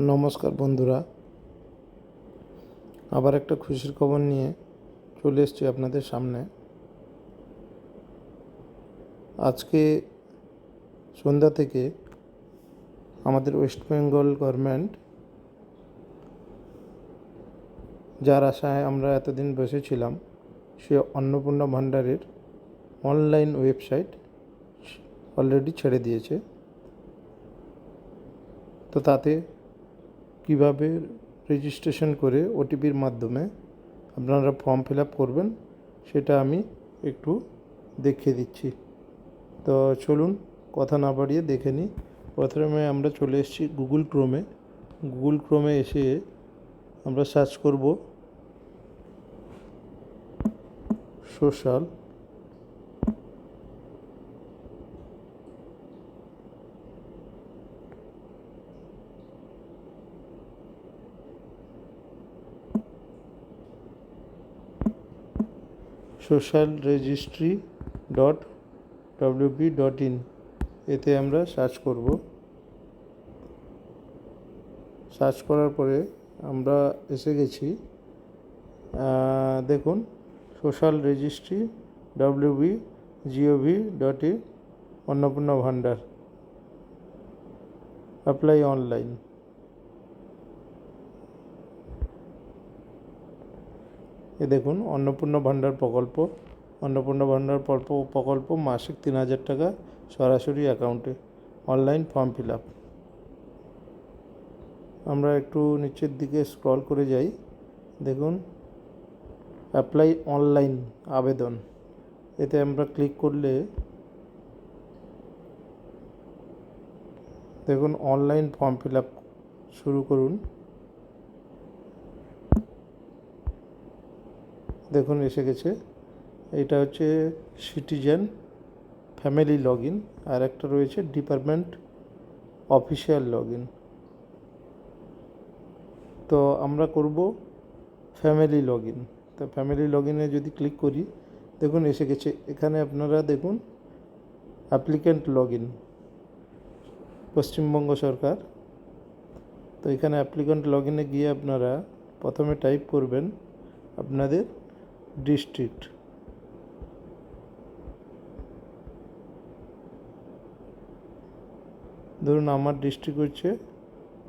নমস্কার বন্ধুরা, আবার একটা খুশির খবর নিয়ে চলে এসেছি আপনাদের সামনে। আজকে সন্ধ্যা থেকে আমাদের ওয়েস্ট বেঙ্গল গভর্নমেন্ট, যার আশায় আমরা এতদিন বসেছিলাম, সে অন্নপূর্ণা ভাণ্ডারের অনলাইন ওয়েবসাইট অলরেডি ছেড়ে দিয়েছে। তো তাতে কিভাবে রেজিস্ট্রেশন করে ওটিপির মাধ্যমে আপনারা ফর্ম ফিল আপ করবেন সেটা আমি একটু দেখিয়ে দিচ্ছি। তো চলুন কথা না বাড়িয়ে দেখে নিই। প্রথমে আমরা চলে এসেছি গুগল ক্রোমে এসে আমরা সার্চ করব সোশ্যাল registry.wp.in এতে আমরা সার্চ করব। সার্চ করার পরে আমরা এসে গেছি, দেখুন সোশ্যাল রেজিস্ট্রি wp.gov.in অন্নপূর্ণা ভাণ্ডার অ্যাপ্লাই অনলাইন। এ দেখুন অন্নপূর্ণা ভাণ্ডার প্রকল্প মাসিক 3,000 টাকা সরাসরি অ্যাকাউন্টে, অনলাইন ফর্ম ফিল আপ। আমরা একটু নিচের দিকে স্ক্রল করে যাই, দেখুন অ্যাপ্লাই অনলাইন আবেদন, এতে আমরা ক্লিক করলে দেখুন অনলাইন ফর্ম ফিল আপ শুরু করুন। দেখুন এসে গেছে, এটা হচ্ছে সিটিজেন ফ্যামিলি লগ ইন, আর একটা রয়েছে ডিপার্টমেন্ট অফিসিয়াল লগ ইন। তো আমরা করব ফ্যামিলি লগ ইন। তো ফ্যামিলি লগ ইনে যদি ক্লিক করি, দেখুন এসে গেছে, এখানে আপনারা দেখুন অ্যাপ্লিক্যান্ট লগ ইন পশ্চিমবঙ্গ সরকার। তো এখানে অ্যাপ্লিক্যান্ট লগ ইনে গিয়ে আপনারা প্রথমে টাইপ করবেন আপনাদের ডিস্ট্রিক্ট। ধরুন আমার ডিস্ট্রিক্ট হচ্ছে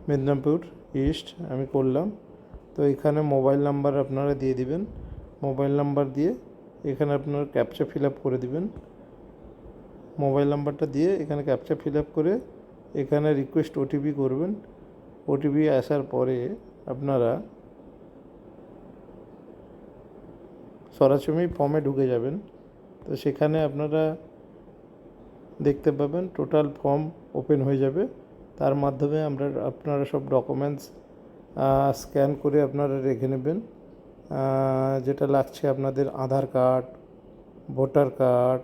মেদিনীপুর ইস্ট, আমি করলাম। তো এখানে মোবাইল নাম্বার আপনারা দিয়ে দিবেন, মোবাইল নাম্বার দিয়ে এখানে আপনারা ক্যাপচা ফিল আপ করে দিবেন। মোবাইল নাম্বারটা দিয়ে এখানে ক্যাপচা ফিল আপ করে এখানে রিকোয়েস্ট ওটিপি করবেন। ওটিপি আসার পরে আপনারা সরাসরি ফর্মে ঢুকে যাবেন। তো সেখানে আপনারা দেখতে পাবেন টোটাল ফর্ম ওপেন হয়ে যাবে। তার মাধ্যমে আপনারা সব ডকুমেন্টস স্ক্যান করে আপনারা রেখে নেবেন। যেটা লাগছে আপনাদের আধার কার্ড, ভোটার কার্ড,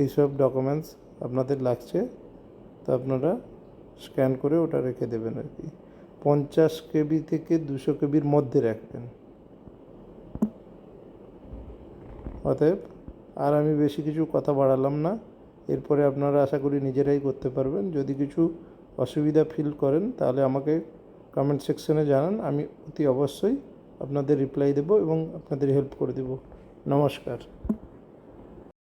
এইসব ডকুমেন্টস আপনাদের লাগছে। তো আপনারা স্ক্যান করে ওটা রেখে দেবেন আর কি। 50 কেবি থেকে 200 কেবির মধ্যে রাখবেন। অতএব আর আমি বেশি কিছু কথা বাড়ালাম না, এরপরে আপনারা আশা করি নিজেরাই করতে পারবেন। যদি কিছু অসুবিধা ফিল করেন তাহলে আমাকে কমেন্ট সেকশনে জানান, আমি অতি অবশ্যই আপনাদের রিপ্লাই দেব এবং আপনাদের হেল্প করে দেব। নমস্কার।